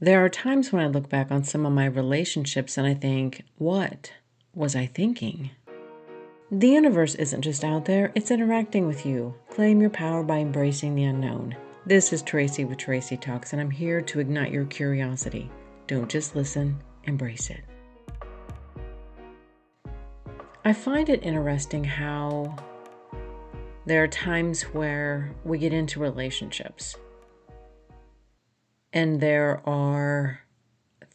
There are times when I look back on some of my relationships and I think, what was I thinking? The universe isn't just out there, it's interacting with you. Claim your power by embracing the unknown. This is Tracy with Tracy Talks, and I'm here to ignite your curiosity. Don't just listen, embrace it. I find it interesting how there are times where we get into relationships and there are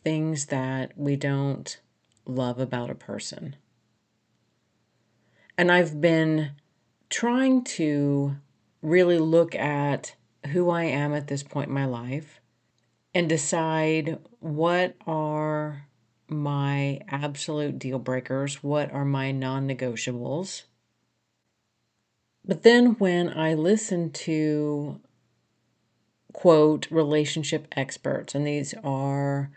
things that we don't love about a person. And I've been trying to really look at who I am at this point in my life and decide what are my absolute deal breakers, what are my non-negotiables. But then when I listen to, quote, relationship experts, and these are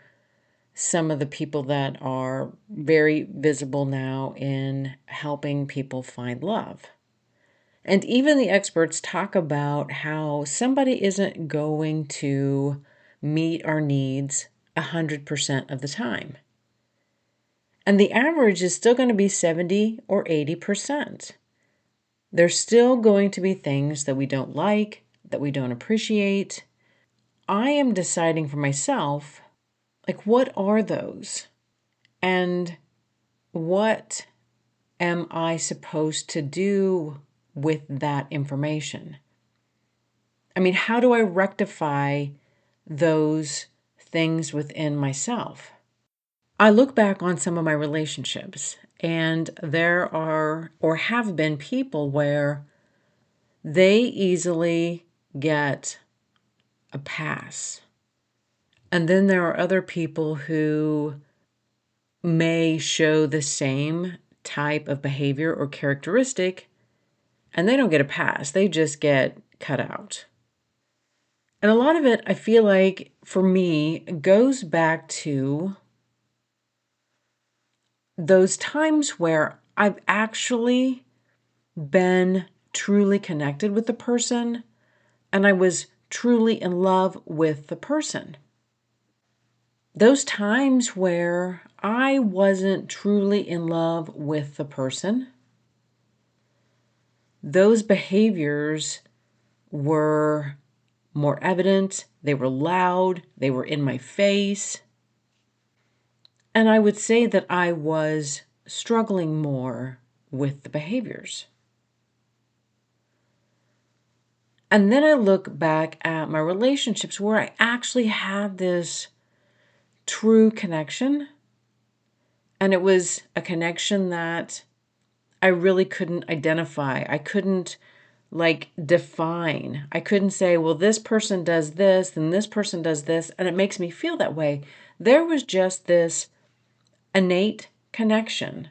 some of the people that are very visible now in helping people find love. And even the experts talk about how somebody isn't going to meet our needs 100% of the time. And the average is still going to be 70 or 80%. There's still going to be things that we don't like, that we don't appreciate. I am deciding for myself, like, what are those? And what am I supposed to do with that information? I mean, how do I rectify those things within myself? I look back on some of my relationships, and there are or have been people where they easily get a pass. And then there are other people who may show the same type of behavior or characteristic, and they don't get a pass. They just get cut out. And a lot of it, I feel like, for me, goes back to those times where I've actually been truly connected with the person and I was truly in love with the person. Those times where I wasn't truly in love with the person, those behaviors were more evident, they were loud, they were in my face. And I would say that I was struggling more with the behaviors. And then I look back at my relationships where I actually had this true connection. And it was a connection that I really couldn't identify. I couldn't define. I couldn't say, well, this person does this, and this person does this, and it makes me feel that way. There was just this innate connection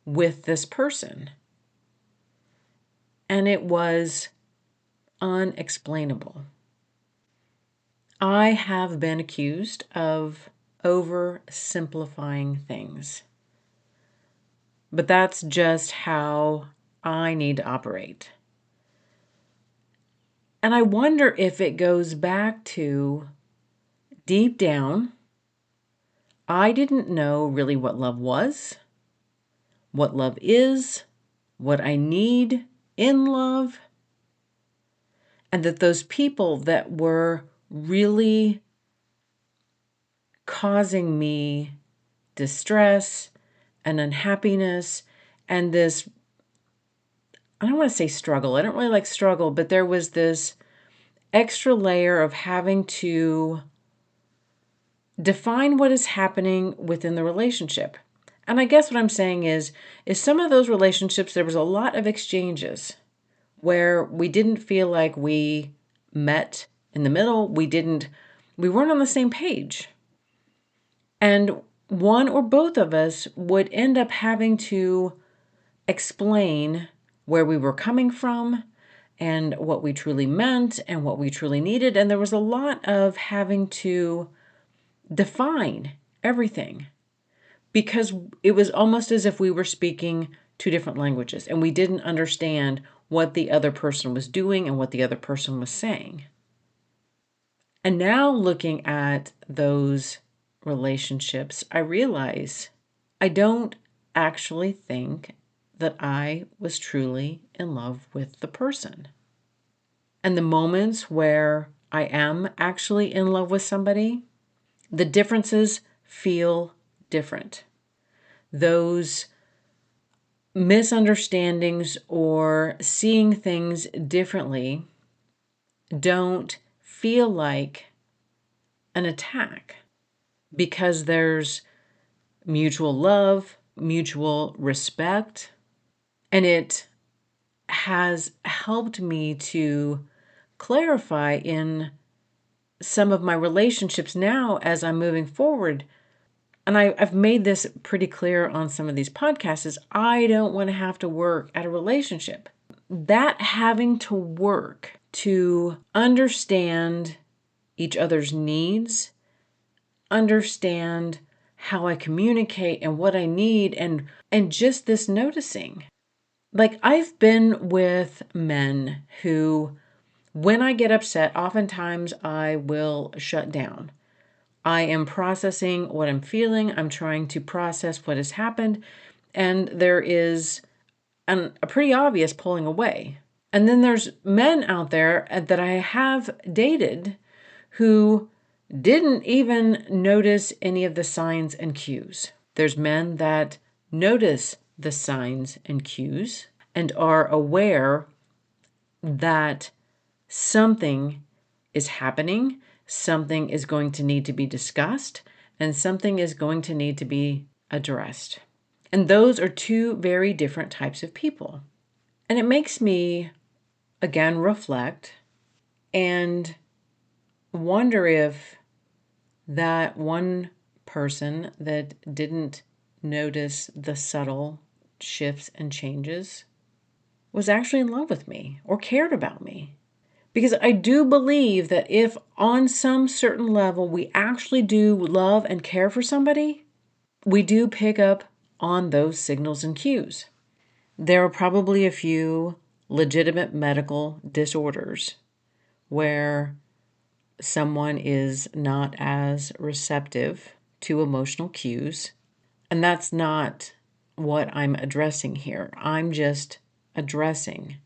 with this person. And it was unexplainable. I have been accused of oversimplifying things. But that's just how I need to operate. And I wonder if it goes back to deep down, I didn't know really what love was, what love is, what I need in love, and that those people that were really causing me distress and unhappiness and this, I don't want to say struggle. I don't really like struggle, but there was this extra layer of having to define what is happening within the relationship. And I guess what I'm saying is some of those relationships, there was a lot of exchanges where we didn't feel like we met in the middle. We weren't on the same page. And one or both of us would end up having to explain where we were coming from and what we truly meant and what we truly needed. And there was a lot of having to define everything because it was almost as if we were speaking two different languages and we didn't understand what the other person was doing and what the other person was saying. And now looking at those relationships, I realize I don't actually think that I was truly in love with the person. And the moments where I am actually in love with somebody, the differences feel different. Those misunderstandings or seeing things differently don't feel like an attack because there's mutual love, mutual respect, and it has helped me to clarify in some of my relationships now as I'm moving forward. And I've made this pretty clear on some of these podcasts, is I don't want to have to work at a relationship. That having to work to understand each other's needs, understand how I communicate and what I need, and just this noticing. Like, I've been with men who, when I get upset, oftentimes I will shut down. I am processing what I'm feeling. I'm trying to process what has happened. And there is a pretty obvious pulling away. And then there's men out there that I have dated who didn't even notice any of the signs and cues. There's men that notice the signs and cues and are aware that something is happening, something is going to need to be discussed, and something is going to need to be addressed. And those are two very different types of people. And it makes me, again, reflect and wonder if that one person that didn't notice the subtle shifts and changes was actually in love with me or cared about me. Because I do believe that if on some certain level we actually do love and care for somebody, we do pick up on those signals and cues. There are probably a few legitimate medical disorders where someone is not as receptive to emotional cues, and that's not what I'm addressing here. I'm just addressing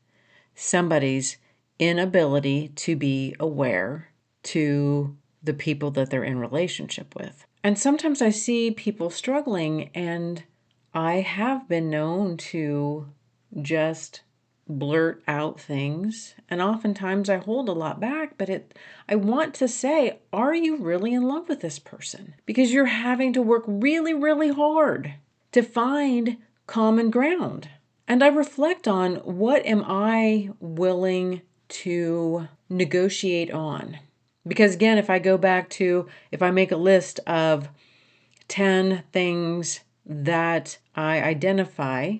somebody's inability to be aware to the people that they're in relationship with. And sometimes I see people struggling, and I have been known to just blurt out things, and oftentimes I hold a lot back, but I want to say, are you really in love with this person? Because you're having to work really, really hard to find common ground. And I reflect on, what am I willing to negotiate on? Because again, if I make a list of 10 things that I identify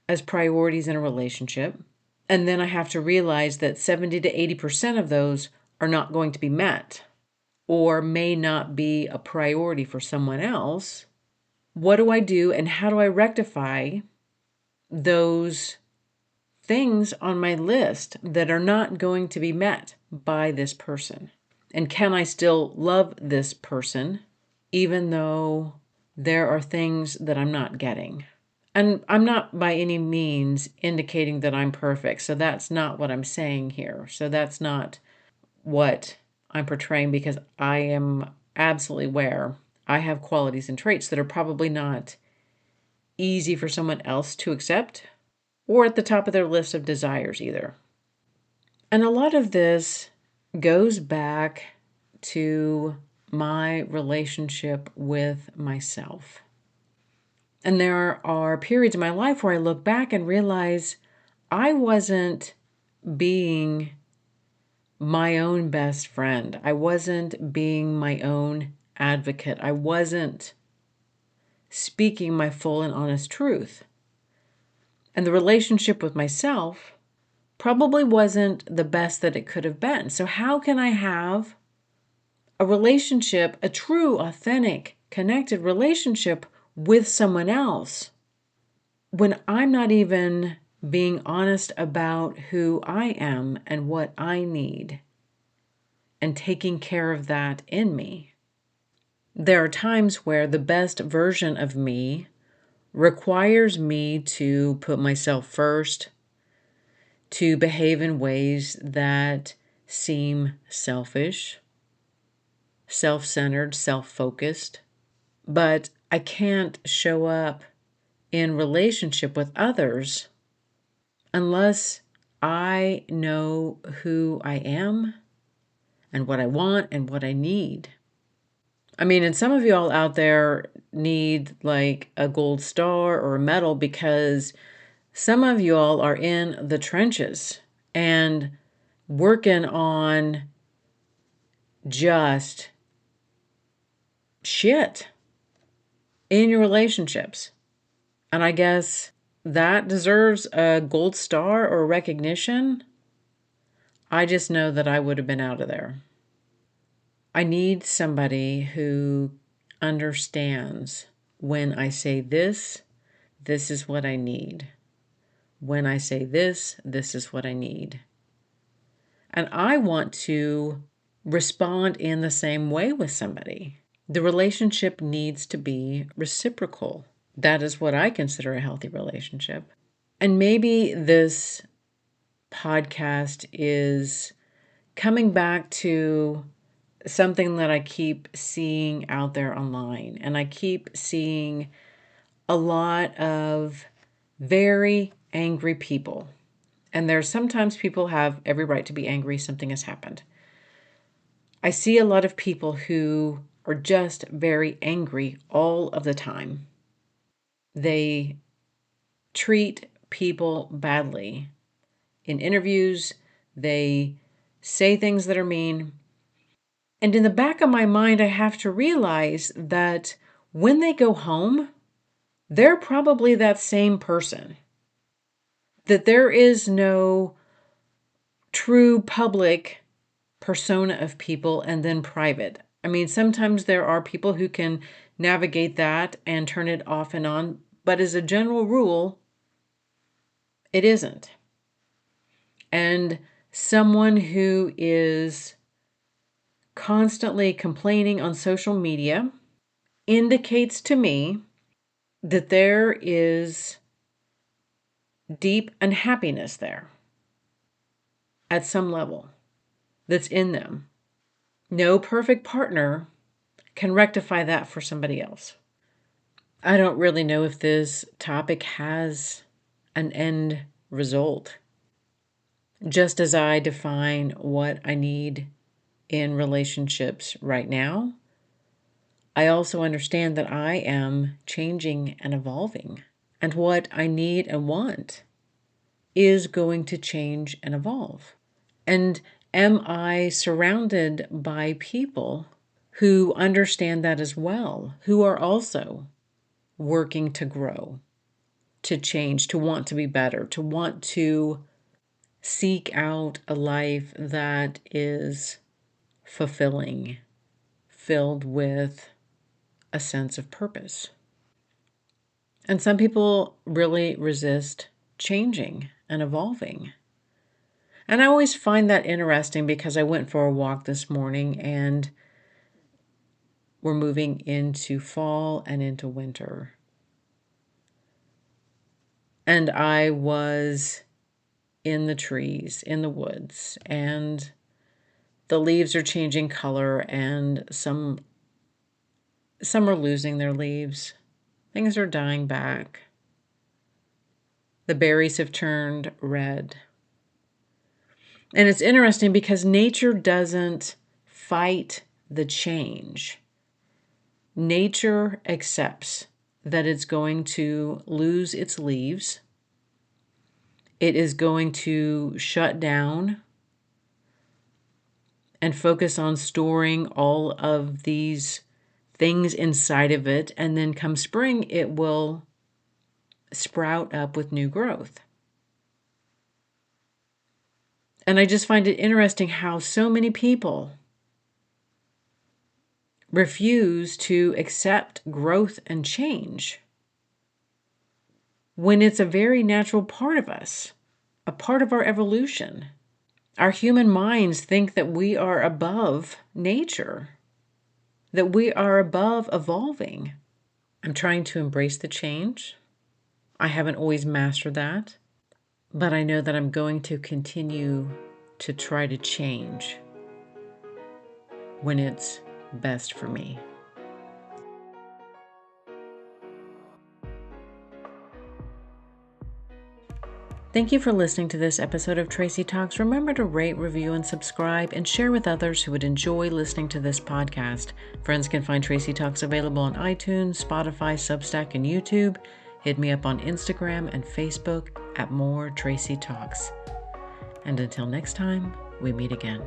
as priorities in a relationship, and then I have to realize that 70 to 80% of those are not going to be met or may not be a priority for someone else, what do I do and how do I rectify those things on my list that are not going to be met by this person? And can I still love this person even though there are things that I'm not getting? And I'm not by any means indicating that I'm perfect. So that's not what I'm saying here. So that's not what I'm portraying, because I am absolutely aware I have qualities and traits that are probably not easy for someone else to accept or at the top of their list of desires either. And a lot of this goes back to my relationship with myself. And there are periods in my life where I look back and realize I wasn't being my own best friend. I wasn't being my own advocate. I wasn't speaking my full and honest truth. And the relationship with myself probably wasn't the best that it could have been. So how can I have a relationship, a true, authentic, connected relationship with someone else when I'm not even being honest about who I am and what I need? and taking care of that in me. There are times where the best version of me requires me to put myself first, to behave in ways that seem selfish, self-centered, self-focused. But I can't show up in relationship with others unless I know who I am and what I want and what I need. I mean, and some of y'all out there need like a gold star or a medal because some of y'all are in the trenches and working on just shit in your relationships. And I guess that deserves a gold star or recognition. I just know that I would have been out of there. I need somebody who understands when I say this, this is what I need. When I say this, this is what I need. And I want to respond in the same way with somebody. The relationship needs to be reciprocal. That is what I consider a healthy relationship. And maybe this podcast is coming back to something that I keep seeing out there online. And I keep seeing a lot of very angry people. And there's sometimes people have every right to be angry, something has happened. I see a lot of people who are just very angry all of the time. They treat people badly. In interviews, they say things that are mean. And in the back of my mind, I have to realize that when they go home, they're probably that same person. That there is no true public persona of people and then private. I mean, sometimes there are people who can navigate that and turn it off and on, but as a general rule, it isn't. And someone who is constantly complaining on social media indicates to me that there is deep unhappiness there at some level that's in them. No perfect partner can rectify that for somebody else. I don't really know if this topic has an end result. Just as I define what I need in relationships right now, I also understand that I am changing and evolving. And what I need and want is going to change and evolve. And am I surrounded by people who understand that as well, who are also working to grow, to change, to want to be better, to want to seek out a life that is fulfilling, filled with a sense of purpose? And some people really resist changing and evolving. And I always find that interesting because I went for a walk this morning and we're moving into fall and into winter. And I was in the trees, in the woods, and the leaves are changing color and some are losing their leaves. Things are dying back. The berries have turned red. And it's interesting because nature doesn't fight the change. Nature accepts that it's going to lose its leaves. It is going to shut down and focus on storing all of these things inside of it. And then come spring, it will sprout up with new growth. And I just find it interesting how so many people refuse to accept growth and change when it's a very natural part of us, a part of our evolution. Our human minds think that we are above nature, that we are above evolving. I'm trying to embrace the change. I haven't always mastered that, but I know that I'm going to continue to try to change when it's best for me. Thank you for listening to this episode of Tracy Talks. Remember to rate, review, and subscribe, and share with others who would enjoy listening to this podcast. Friends can find Tracy Talks available on iTunes, Spotify, Substack, and YouTube. Hit me up on Instagram and Facebook at More Tracy Talks. And until next time, we meet again.